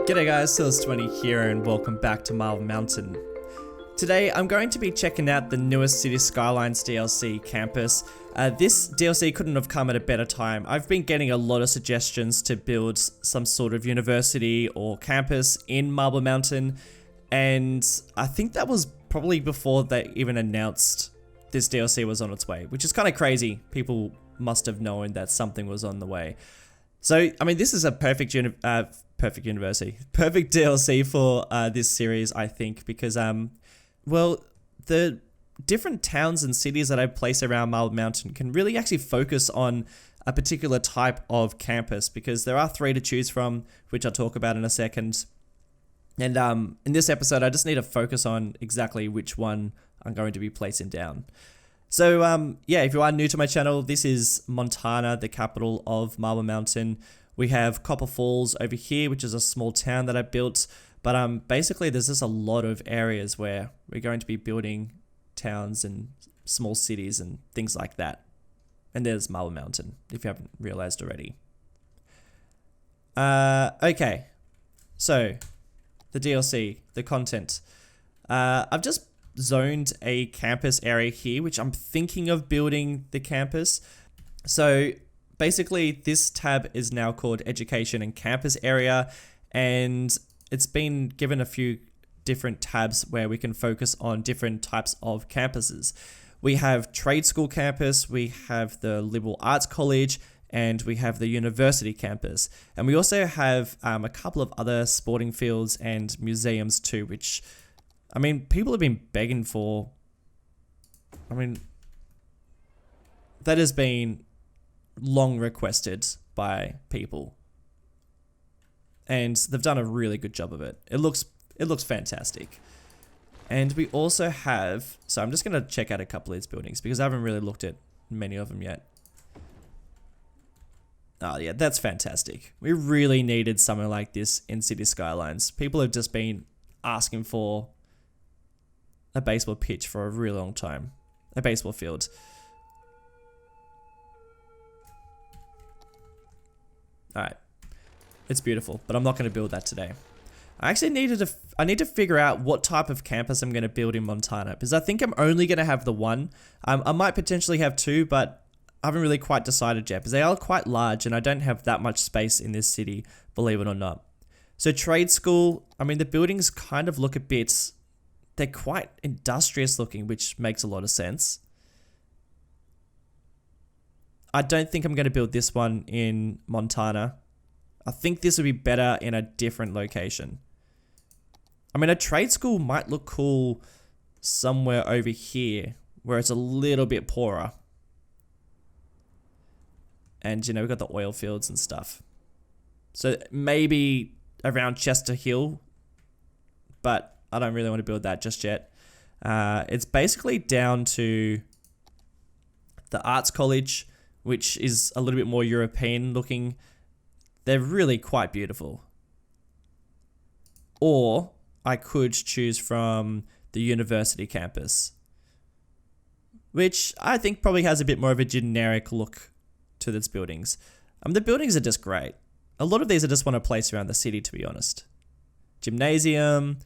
G'day guys, Silas20 here and welcome back to Marble Mountain. Today I'm going to be checking out the newest City Skylines DLC campus. This DLC couldn't have come at a better time. I've been getting a lot of suggestions to build some sort of university or campus in Marble Mountain, and I think that was probably before they even announced this DLC was on its way, which is kind of crazy. People must have known that something was on the way. So, I mean, this is a perfect DLC for this series, I think, because, well, the different towns and cities that I place around Marble Mountain can really actually focus on a particular type of campus, because there are 3 to choose from, which I'll talk about in a second. And in this episode, I just need to focus on exactly which one I'm going to be placing down. So, yeah, if you are new to my channel, this is Montana, the capital of Marble Mountain. We have Copper Falls over here, which is a small town that I built. But basically, there's just a lot of areas where we're going to be building towns and small cities and things like that. And there's Marble Mountain, if you haven't realized already. Okay, so the DLC, the content. I've just zoned a campus area here, which I'm thinking of building the campus. So basically this tab is now called Education and Campus Area, and it's been given a few different tabs where we can focus on different types of campuses. We have Trade School Campus, we have the Liberal Arts College, and we have the University Campus. And we also have a couple of other sporting fields and museums too, which, I mean, people have been begging for. I mean, that has been long requested by people, and they've done a really good job of it. It looks fantastic. And we also have, so I'm just going to check out a couple of these buildings because I haven't really looked at many of them yet. Oh yeah, that's fantastic. We really needed something like this in City Skylines. People have just been asking for a baseball pitch for a really long time. A baseball field. Alright. It's beautiful, but I'm not going to build that today. I actually I need to figure out what type of campus I'm going to build in Montana, because I think I'm only going to have the one. I might potentially have 2, but I haven't really quite decided yet, because they are quite large and I don't have that much space in this city, believe it or not. So trade school, I mean, the buildings kind of look a bit, they're quite industrious looking, which makes a lot of sense. I don't think I'm going to build this one in Montana. I think this would be better in a different location. I mean, a trade school might look cool somewhere over here, where it's a little bit poorer. And, you know, we've got the oil fields and stuff. So maybe around Chester Hill, but I don't really want to build that just yet. It's basically down to the Arts College, which is a little bit more European looking. They're really quite beautiful. Or I could choose from the University Campus, which I think probably has a bit more of a generic look to its buildings. The buildings are just great. A lot of these I just want to place around the city, to be honest. Gymnasium,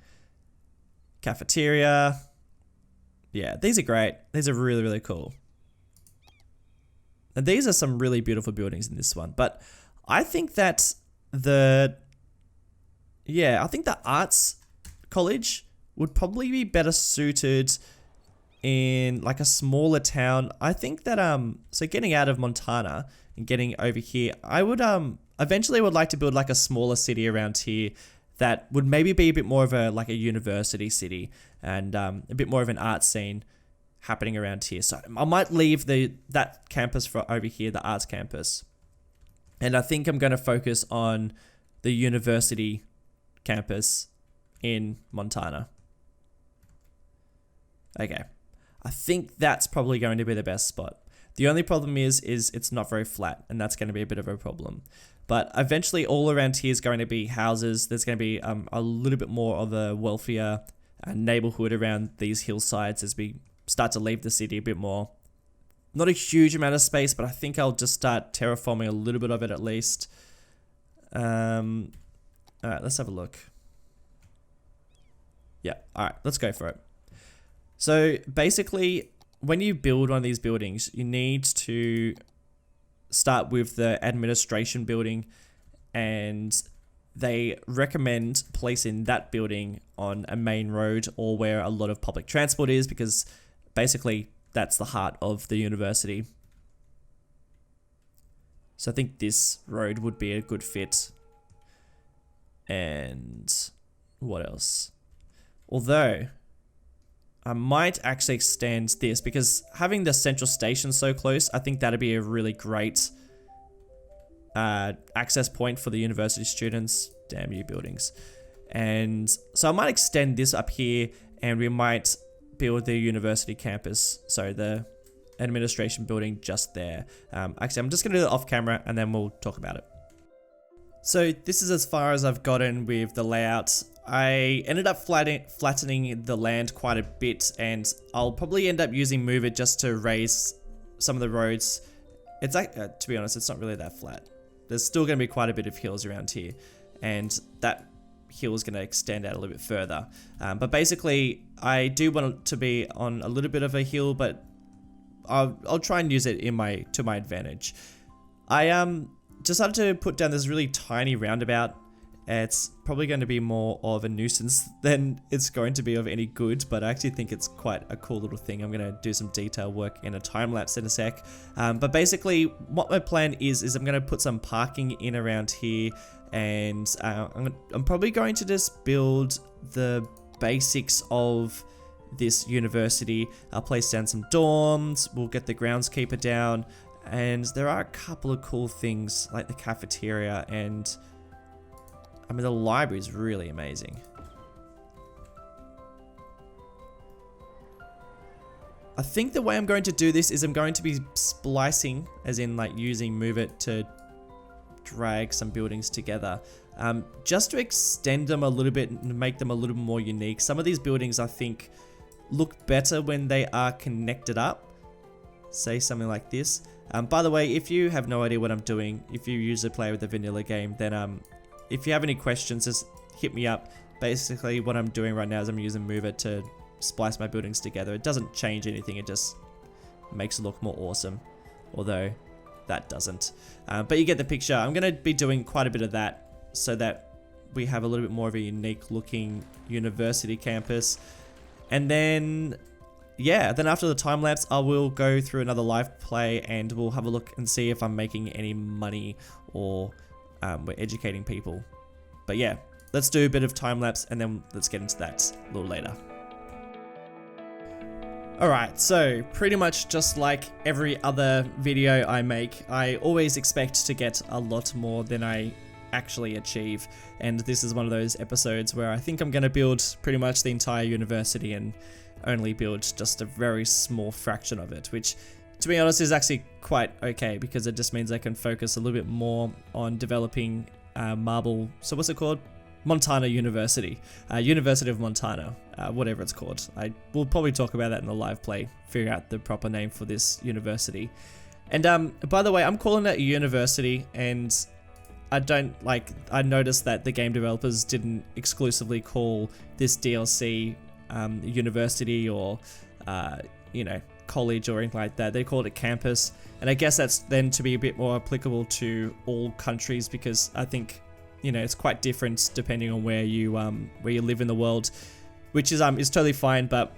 cafeteria. Yeah, these are great. These are really, really cool. And these are some really beautiful buildings in this one. But I think that the Arts College would probably be better suited in like a smaller town. I think that, so getting out of Montana and getting over here, I would, eventually would like to build like a smaller city around here that would maybe be a bit more of a, like a university city and, a bit more of an art scene happening around here. So I might leave that campus for over here, the arts campus. And I think I'm going to focus on the university campus in Montana. Okay. I think that's probably going to be the best spot. The only problem is it's not very flat, and that's going to be a bit of a problem. But eventually all around here is going to be houses. There's going to be a little bit more of a wealthier neighborhood around these hillsides as we start to leave the city a bit more. Not a huge amount of space, but I think I'll just start terraforming a little bit of it at least. All right, let's have a look. Yeah, all right, let's go for it. So basically, when you build one of these buildings, you need to start with the administration building, and they recommend placing that building on a main road or where a lot of public transport is, because basically that's the heart of the university. So I think this road would be a good fit. And what else? Although I might actually extend this, because having the central station so close, I think that'd be a really great access point for the university students. Damn you buildings. And so I might extend this up here, and we might build the university campus, so the administration building just there. Actually, I'm just gonna do it off camera and then we'll talk about it. So this is as far as I've gotten with the layout. I ended up flattening the land quite a bit, and I'll probably end up using Move It just to raise some of the roads. It's like, to be honest, it's not really that flat. There's still going to be quite a bit of hills around here, and that hill is going to extend out a little bit further. But basically, I do want it to be on a little bit of a hill, but I'll try and use it to my advantage. I decided to put down this really tiny roundabout. It's probably going to be more of a nuisance than it's going to be of any good, but I actually think it's quite a cool little thing. I'm going to do some detail work in a time-lapse in a sec. But basically, what my plan is I'm going to put some parking in around here, and I'm probably going to just build the basics of this university. I'll place down some dorms, we'll get the groundskeeper down, and there are a couple of cool things like the cafeteria, and I mean, the library is really amazing. I think the way I'm going to do this is I'm going to be splicing, as in like using Move It to drag some buildings together, just to extend them a little bit and make them a little more unique. Some of these buildings, I think, look better when they are connected up. Say something like this. By the way, if you have no idea what I'm doing, if you usually play with a vanilla game, then if you have any questions, just hit me up. Basically, what I'm doing right now is I'm using Move It to splice my buildings together. It doesn't change anything, it just makes it look more awesome. Although, that doesn't. But you get the picture. I'm going to be doing quite a bit of that, so that we have a little bit more of a unique looking university campus. And then, yeah, then after the time lapse, I will go through another live play and we'll have a look and see if I'm making any money or we're educating people. But yeah, let's do a bit of time lapse and then let's get into that a little later. Alright, so pretty much just like every other video I make, I always expect to get a lot more than I actually achieve, and this is one of those episodes where I think I'm going to build pretty much the entire university and only build just a very small fraction of it, which, to be honest, is actually quite okay, because it just means I can focus a little bit more on developing so what's it called? Montana University. University of Montana, whatever it's called. We'll probably talk about that in the live play, figure out the proper name for this university. And by the way, I'm calling it a university, and I noticed that the game developers didn't exclusively call this DLC university or, college or anything like that. They called it campus, and I guess that's then to be a bit more applicable to all countries, because I think, it's quite different depending on where you live in the world, which is totally fine. But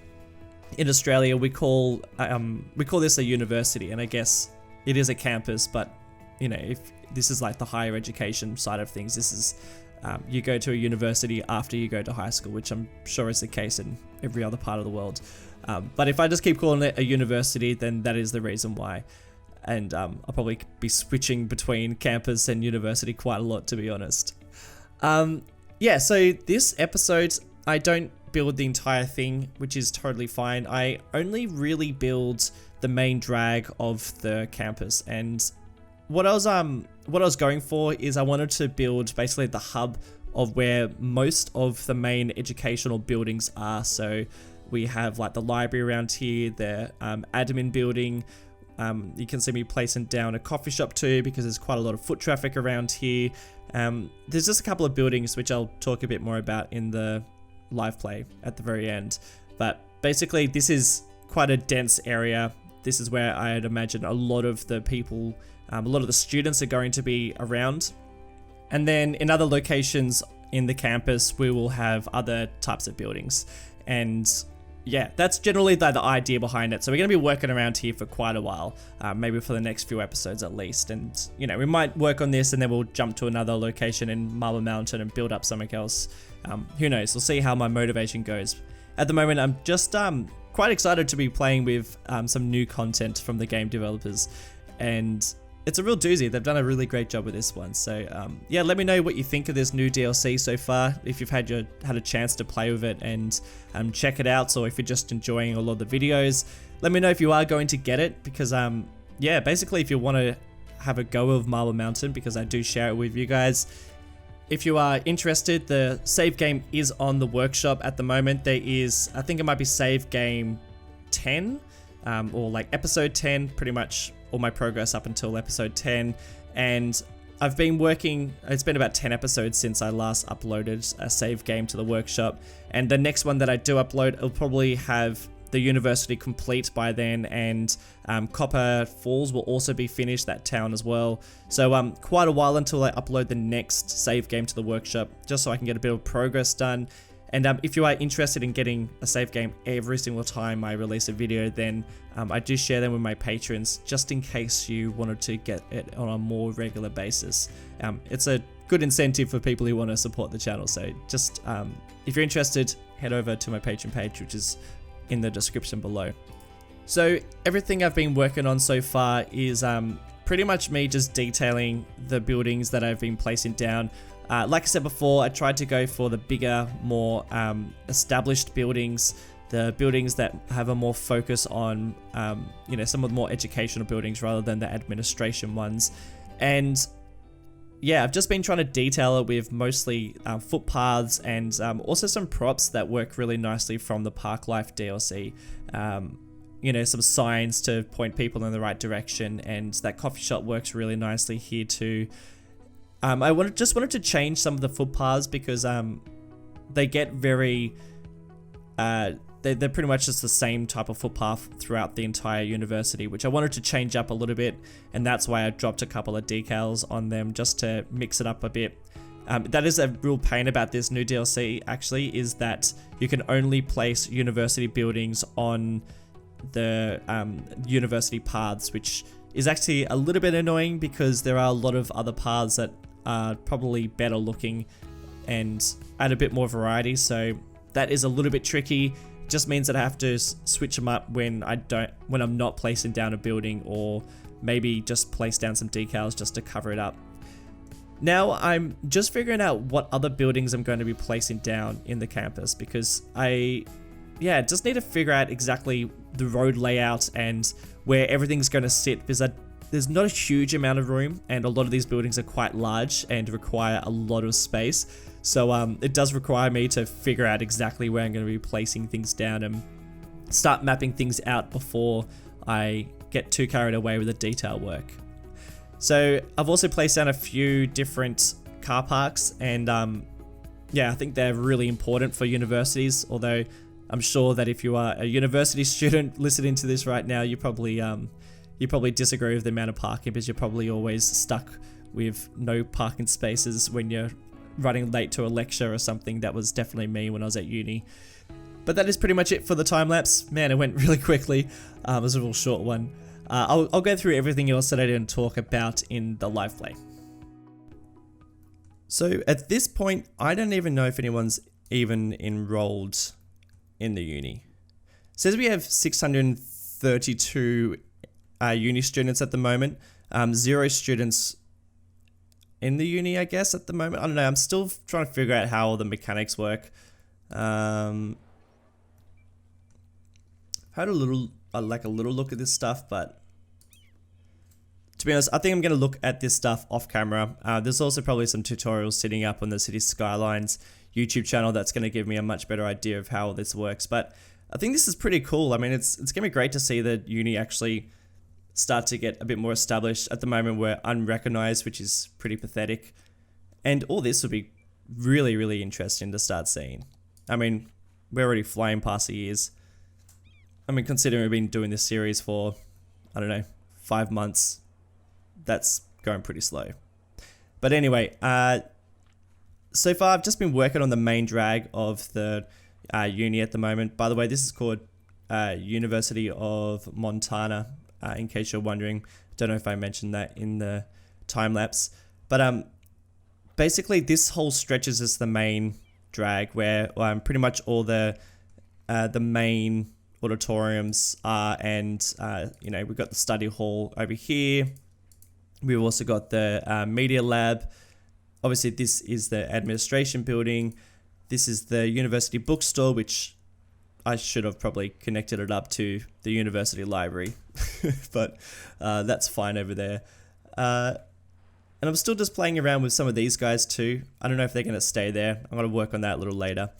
in Australia, we call this a university, and I guess it is a campus, but if this is like the higher education side of things, this is you go to a university after you go to high school, which I'm sure is the case in every other part of the world. But if I just keep calling it a university, then that is the reason why. And I'll probably be switching between campus and university quite a lot, to be honest. Yeah, so this episode, I don't build the entire thing, which is totally fine. I only really build the main drag of the campus, and what I was going for is I wanted to build basically the hub of where most of the main educational buildings are. So we have like the library around here, the admin building, You can see me placing down a coffee shop too, because there's quite a lot of foot traffic around here. There's just a couple of buildings which I'll talk a bit more about in the live play at the very end. But basically this is quite a dense area. This is where I'd imagine a lot of the people, a lot of the students are going to be around. And then in other locations in the campus, we will have other types of buildings. And yeah, that's generally the idea behind it. So we're going to be working around here for quite a while, maybe for the next few episodes at least. And, you know, we might work on this and then we'll jump to another location in Marble Mountain and build up something else. Who knows? We'll see how my motivation goes. At the moment, I'm just quite excited to be playing with some new content from the game developers. And it's a real doozy. They've done a really great job with this one. So yeah, let me know what you think of this new DLC so far. If you've had a chance to play with it and check it out, or if you're just enjoying a lot of the videos. Let me know if you are going to get it, because yeah, basically if you want to have a go of Marble Mountain, because I do share it with you guys. If you are interested, the save game is on the workshop at the moment. There is, I think it might be save game 10, or like episode 10, pretty much all my progress up until episode 10. And I've been working, it's been about 10 episodes since I last uploaded a save game to the workshop. And the next one that I do upload, it'll probably have the university complete by then, and Copper Falls will also be finished, that town as well. So quite a while until I upload the next save game to the workshop, just so I can get a bit of progress done. And if you are interested in getting a save game every single time I release a video, then I do share them with my patrons, just in case you wanted to get it on a more regular basis. It's a good incentive for people who want to support the channel. So just if you're interested, head over to my Patreon page, which is in the description below. So everything I've been working on so far is pretty much me just detailing the buildings that I've been placing down. Like I said before, I tried to go for the bigger, more established buildings, the buildings that have a more focus on, you know, some of the more educational buildings rather than the administration ones. And yeah, I've just been trying to detail it with mostly footpaths and also some props that work really nicely from the Park Life DLC. You know, some signs to point people in the right direction, and that coffee shop works really nicely here too. I just wanted to change some of the footpaths because they get very, they're pretty much just the same type of footpath throughout the entire university, which I wanted to change up a little bit, and that's why I dropped a couple of decals on them just to mix it up a bit. That is a real pain about this new DLC actually, is that you can only place university buildings on the university paths, which is actually a little bit annoying because there are a lot of other paths that are probably better looking and add a bit more variety. So that is a little bit tricky. It just means that I have to switch them up when I'm not placing down a building, or maybe just place down some decals just to cover it up. Now I'm just figuring out what other buildings I'm going to be placing down in the campus, because I just need to figure out exactly the road layout and where everything's going to sit, because there's not a huge amount of room, and a lot of these buildings are quite large and require a lot of space. So it does require me to figure out exactly where I'm going to be placing things down and start mapping things out before I get too carried away with the detail work. So I've also placed down a few different car parks, and yeah, I think they're really important for universities, although I'm sure that if you are a university student listening to this right now, you probably disagree with the amount of parking, because you're probably always stuck with no parking spaces when you're running late to a lecture or something. That was definitely me when I was at uni. But that is pretty much it for the time lapse. Man, it went really quickly. It was a real short one. I'll go through everything else that I didn't talk about in the live play. So at this point, I don't even know if anyone's even enrolled in the uni. It says we have 632 uni students at the moment. 0 students in the uni, I guess, at the moment. I don't know. I'm still trying to figure out how all the mechanics work. I've had a little look at this stuff, but to be honest, I think I'm going to look at this stuff off camera. There's also probably some tutorials sitting up on the City Skylines YouTube channel that's going to give me a much better idea of how this works. But I think this is pretty cool. I mean, it's going to be great to see that uni actually start to get a bit more established. At the moment, we're unrecognized, which is pretty pathetic. And all this would be really, really interesting to start seeing. I mean, we're already flying past the years. I mean, considering we've been doing this series for, I don't know, 5 months, that's going pretty slow. But anyway, so far I've just been working on the main drag of the uni at the moment. By the way, this is called University of Montana, in case you're wondering. Don't know if I mentioned that in the time-lapse. But basically this whole stretch is just the main drag where pretty much all the main auditoriums are, and you know, we've got the study hall over here. We've also got the media lab. Obviously this is the administration building. This is the university bookstore, which I should have probably connected it up to the university library, but that's fine over there. And I'm still just playing around with some of these guys too. I don't know if they're going to stay there. I'm going to work on that a little later.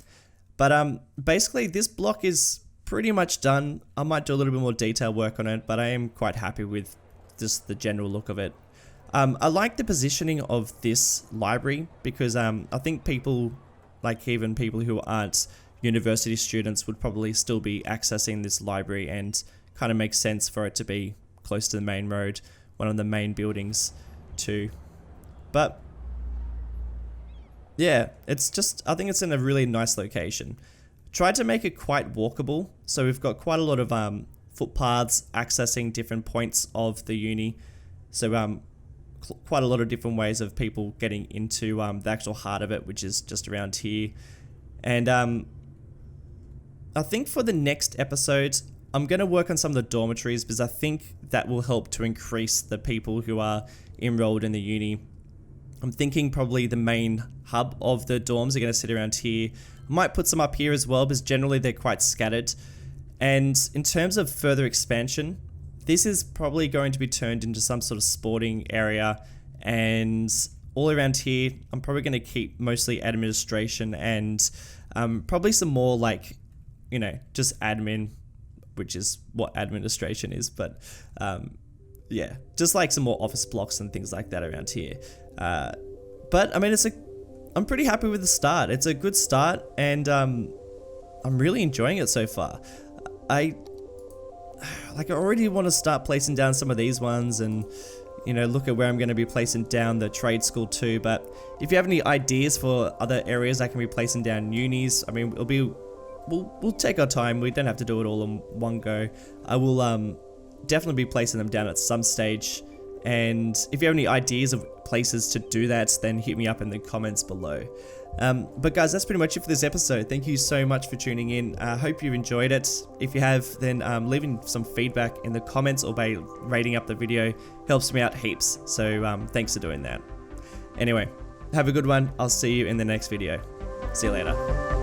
But basically this block is pretty much done. I might do a little bit more detail work on it, but I am quite happy with just the general look of it. I like the positioning of this library because I think people, like even people who aren't university students, would probably still be accessing this library, and kind of makes sense for it to be close to the main road, one of the main buildings too. But yeah, it's just, I think it's in a really nice location. Tried to make it quite walkable, so we've got quite a lot of footpaths accessing different points of the uni. So quite a lot of different ways of people getting into the actual heart of it, which is just around here. And I think for the next episode, I'm going to work on some of the dormitories, because I think that will help to increase the people who are enrolled in the uni. I'm thinking probably the main hub of the dorms are going to sit around here. I might put some up here as well, because generally they're quite scattered. And in terms of further expansion, this is probably going to be turned into some sort of sporting area, and all around here I'm probably going to keep mostly administration and probably some more, like, you know, just admin, which is what administration is, but yeah, just like some more office blocks and things like that around here. But I mean, I'm pretty happy with the start. It's a good start, and I'm really enjoying it so far. I already want to start placing down some of these ones, and you know, look at where I'm going to be placing down the trade school too. But if you have any ideas for other areas I can be placing down unis, I mean, we'll take our time. We don't have to do it all in one go. I will definitely be placing them down at some stage. And if you have any ideas of places to do that, then hit me up in the comments below. But guys, that's pretty much it for this episode. Thank you so much for tuning in. I hope you've enjoyed it. If you have, then leaving some feedback in the comments or by rating up the video helps me out heaps. So thanks for doing that. Anyway, have a good one. I'll see you in the next video. See you later.